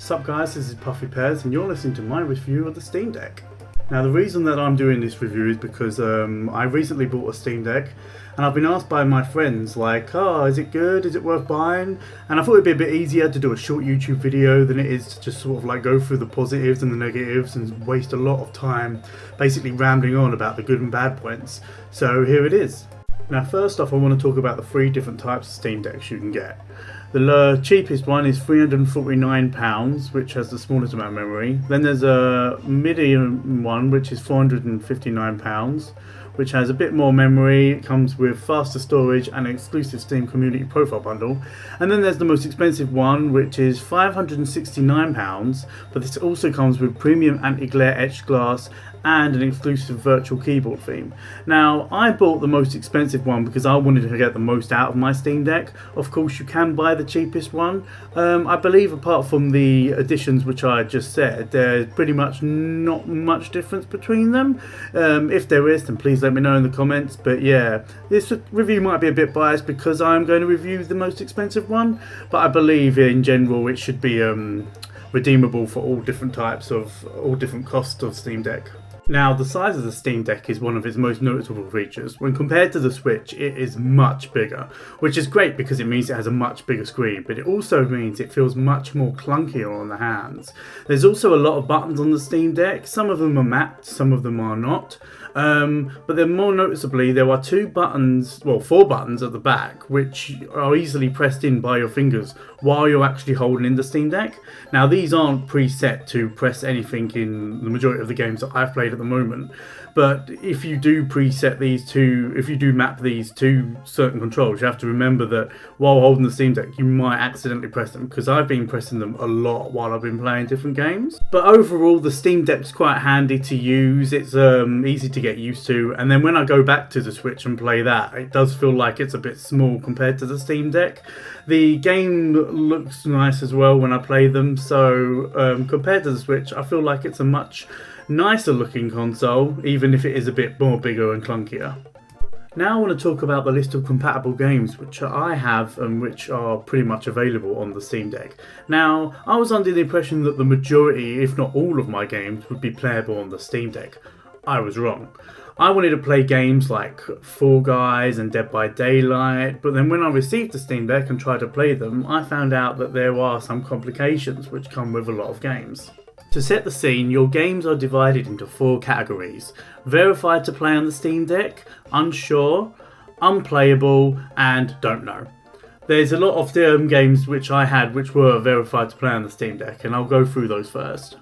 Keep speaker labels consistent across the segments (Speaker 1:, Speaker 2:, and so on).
Speaker 1: Sup guys, this is Puffy Pears and you're listening to my review of the Steam Deck. Now the reason that I'm doing this review is because I recently bought a Steam Deck and I've been asked by my friends like, oh, is it good, is it worth buying? And I thought it'd be a bit easier to do a short YouTube video than it is to just sort of like go through the positives and the negatives and waste a lot of time basically rambling on about the good and bad points. So here it is. Now first off I want to talk about the three different types of Steam Decks you can get. The cheapest one is £349, which has the smallest amount of memory. Then there's a medium one, which is £459, which has a bit more memory. It comes with faster storage and an exclusive Steam Community Profile Bundle. And then there's the most expensive one, which is £569, but this also comes with premium anti-glare etched glass and an exclusive virtual keyboard theme. Now, I bought the most expensive one because I wanted to get the most out of my Steam Deck. Of course, you can buy the cheapest one. I believe apart from the additions which I just said, there's pretty much not much difference between them. If there is, then please let me know in the comments. But yeah, this review might be a bit biased because I'm going to review the most expensive one, but I believe in general it should be redeemable for all different costs of Steam Deck. Now, the size of the Steam Deck is one of its most noticeable features. When compared to the Switch, it is much bigger, which is great because it means it has a much bigger screen, but it also means it feels much more clunkier on the hands. There's also a lot of buttons on the Steam Deck. Some of them are mapped, some of them are not. But then more noticeably, there are four buttons at the back, which are easily pressed in by your fingers while you're actually holding in the Steam Deck. Now, these aren't preset to press anything in the majority of the games that I've played at the moment. But if you do map these to certain controls, you have to remember that while holding the Steam Deck, you might accidentally press them, because I've been pressing them a lot while I've been playing different games. But overall, the Steam Deck's quite handy to use. It's easy to get used to, and then when I go back to the Switch and play that, it does feel like it's a bit small compared to the Steam Deck. The game looks nice as well when I play them, so compared to the Switch, I feel like it's a much nicer looking console, even if it is a bit more bigger and clunkier. Now I want to talk about the list of compatible games which I have and which are pretty much available on the Steam Deck. Now, I was under the impression that the majority, if not all of my games, would be playable on the Steam Deck. I was wrong. I wanted to play games like Fall Guys and Dead by Daylight, but then when I received the Steam Deck and tried to play them, I found out that there are some complications which come with a lot of games. To set the scene, your games are divided into four categories: verified to play on the Steam Deck, unsure, unplayable, and don't know. There's a lot of games which I had which were verified to play on the Steam Deck, and I'll go through those first.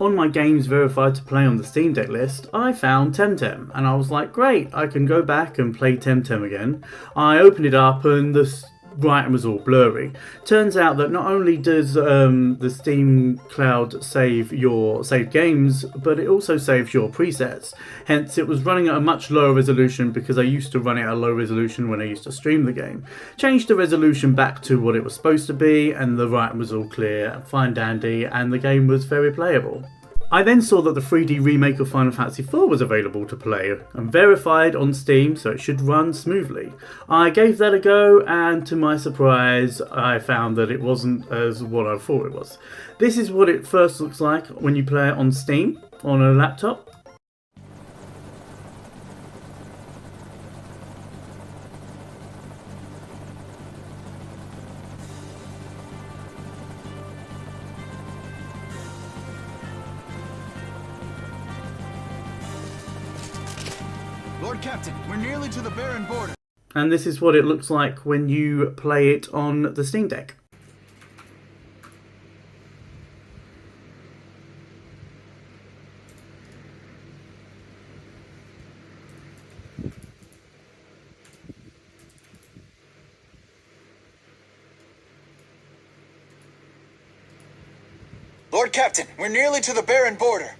Speaker 1: On my games verified to play on the Steam Deck list, I found Temtem, and I was like, great, I can go back and play Temtem again. I opened it up and the writing was all blurry. Turns out that not only does the Steam Cloud save your saved games, but it also saves your presets. Hence, it was running at a much lower resolution because I used to run it at a low resolution when I used to stream the game. Changed the resolution back to what it was supposed to be, and the writing was all clear, fine dandy, and the game was very playable. I then saw that the 3D remake of Final Fantasy IV was available to play and verified on Steam, so it should run smoothly. I gave that a go, and to my surprise I found that it wasn't as what I thought it was. This is what it first looks like when you play it on Steam on a laptop.
Speaker 2: Lord Captain, we're nearly to the barren border.
Speaker 1: And this is what it looks like when you play it on the Steam Deck.
Speaker 2: Lord Captain, we're nearly to the barren border.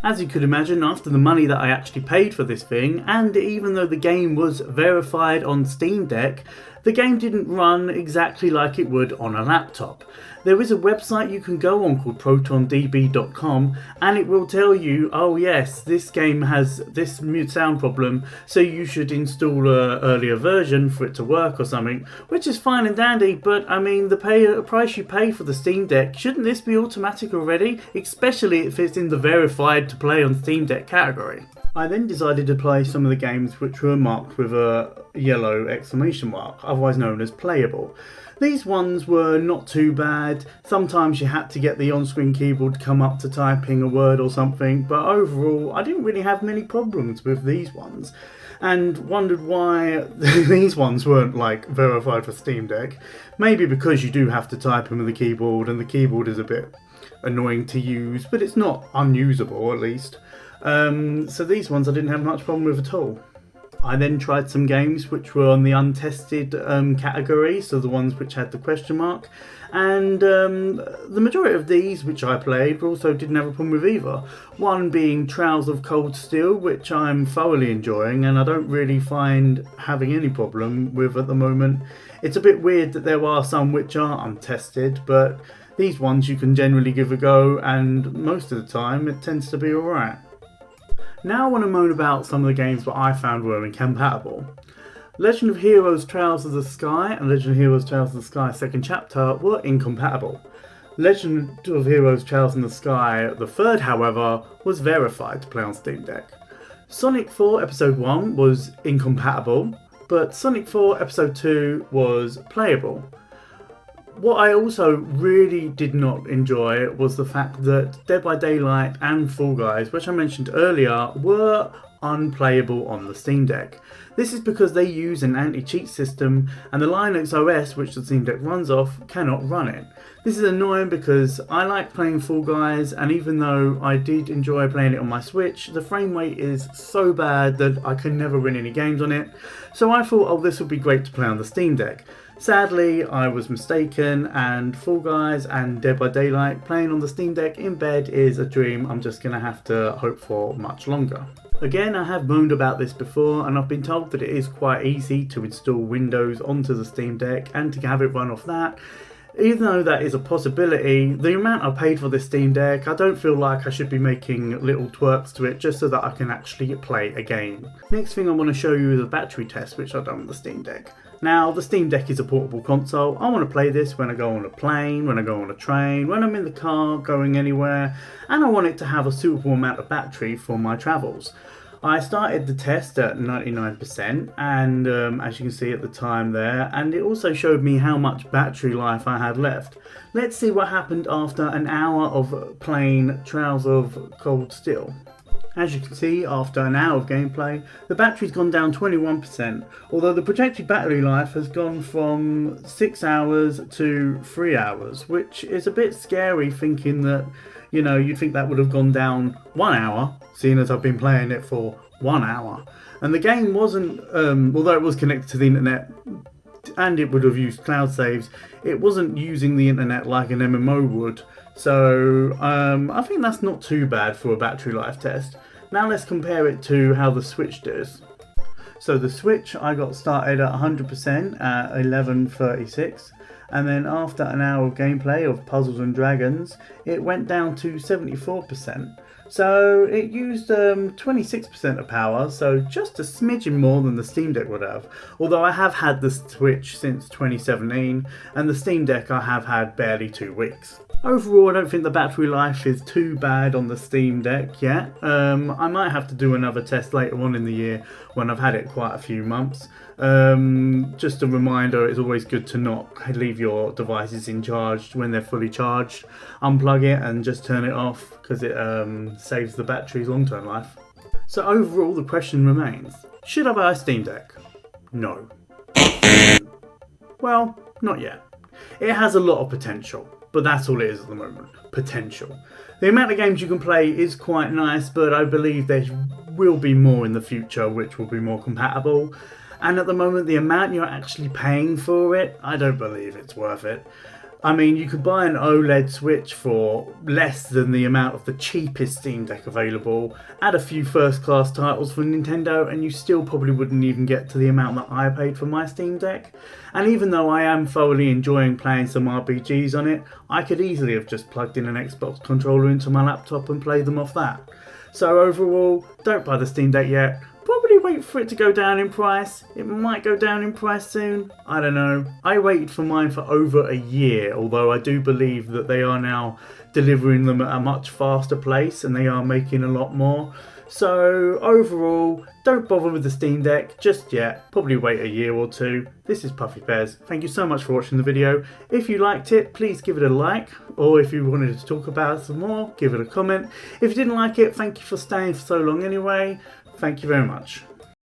Speaker 1: As you could imagine, after the money that I actually paid for this thing, and even though the game was verified on Steam Deck, the game didn't run exactly like it would on a laptop. There is a website you can go on called ProtonDB.com, and it will tell you, oh yes, this game has this sound problem, so you should install an earlier version for it to work or something, which is fine and dandy, but I mean, the price you pay for the Steam Deck, shouldn't this be automatic already? Especially if it's in the verified to play on Steam Deck category. I then decided to play some of the games which were marked with a yellow exclamation mark, otherwise known as playable. These ones were not too bad. Sometimes you had to get the on-screen keyboard to come up to typing a word or something, but overall I didn't really have many problems with these ones, and wondered why these ones weren't like verified for Steam Deck. Maybe because you do have to type them with the keyboard, and the keyboard is a bit annoying to use, but it's not unusable at least. So these ones I didn't have much problem with at all. I then tried some games which were on the untested category, so the ones which had the question mark, and the majority of these which I played also didn't have a problem with either. One being Trials of Cold Steel, which I'm thoroughly enjoying and I don't really find having any problem with at the moment. It's a bit weird that there are some which are untested, but these ones you can generally give a go, and most of the time it tends to be alright. Now I want to moan about some of the games that I found were incompatible. Legend of Heroes Trails of the Sky and Legend of Heroes Trails of the Sky Second Chapter were incompatible. Legend of Heroes Trails in the Sky, the third, however, was verified to play on Steam Deck. Sonic 4 Episode 1 was incompatible, but Sonic 4 Episode 2 was playable. What I also really did not enjoy was the fact that Dead by Daylight and Fall Guys, which I mentioned earlier, were unplayable on the Steam Deck. This is because they use an anti-cheat system, and the Linux OS which the Steam Deck runs off cannot run it. This is annoying because I like playing Fall Guys, and even though I did enjoy playing it on my Switch, the frame rate is so bad that I can never win any games on it. So I thought, oh, this would be great to play on the Steam Deck. Sadly, I was mistaken, and Fall Guys and Dead by Daylight playing on the Steam Deck in bed is a dream I'm just going to have to hope for much longer. Again, I have moaned about this before, and I've been told that it is quite easy to install Windows onto the Steam Deck and to have it run off that. Even though that is a possibility, the amount I paid for this Steam Deck, I don't feel like I should be making little twerks to it just so that I can actually play a game. Next thing I want to show you is a battery test which I've done with the Steam Deck. Now, the Steam Deck is a portable console. I want to play this when I go on a plane, when I go on a train, when I'm in the car going anywhere, and I want it to have a suitable amount of battery for my travels. I started the test at 99%, and as you can see at the time there, and it also showed me how much battery life I had left. Let's see what happened after an hour of playing Trials of Cold Steel. As you can see, after an hour of gameplay, the battery's gone down 21%, although the projected battery life has gone from 6 hours to 3 hours, which is a bit scary thinking that, you know, you'd think that would have gone down 1 hour, seeing as I've been playing it for 1 hour. And the game wasn't, although it was connected to the internet and it would have used cloud saves, it wasn't using the internet like an MMO would. So I think that's not too bad for a battery life test. Now let's compare it to how the Switch does. So the Switch, I got started at 100% at 11:36, and then after an hour of gameplay of Puzzles and Dragons, it went down to 74%. So it used 26% of power, so just a smidgen more than the Steam Deck would have. Although I have had the Switch since 2017, and the Steam Deck I have had barely 2 weeks. Overall, I don't think the battery life is too bad on the Steam Deck yet. I might have to do another test later on in the year when I've had it quite a few months. Just a reminder, it's always good to not leave your devices in charge when they're fully charged. Unplug it and just turn it off because it saves the battery's long-term life. So overall, the question remains, should I buy a Steam Deck? No. Well, not yet. It has a lot of potential. But that's all it is at the moment, potential. The amount of games you can play is quite nice, but I believe there will be more in the future which will be more compatible. And at the moment, the amount you're actually paying for it, I don't believe it's worth it. I mean, you could buy an OLED Switch for less than the amount of the cheapest Steam Deck available, add a few first-class titles from Nintendo, and you still probably wouldn't even get to the amount that I paid for my Steam Deck. And even though I am thoroughly enjoying playing some RPGs on it, I could easily have just plugged in an Xbox controller into my laptop and played them off that. So overall, don't buy the Steam Deck yet. Probably wait for it to go down in price. It might go down in price soon. I don't know. I waited for mine for over a year, although I do believe that they are now delivering them at a much faster pace and they are making a lot more. So overall, don't bother with the Steam Deck just yet. Probably wait a year or two. This is Puffy Pears. Thank you so much for watching the video. If you liked it, please give it a like. Or if you wanted to talk about it some more, give it a comment. If you didn't like it, thank you for staying for so long anyway. Thank you very much.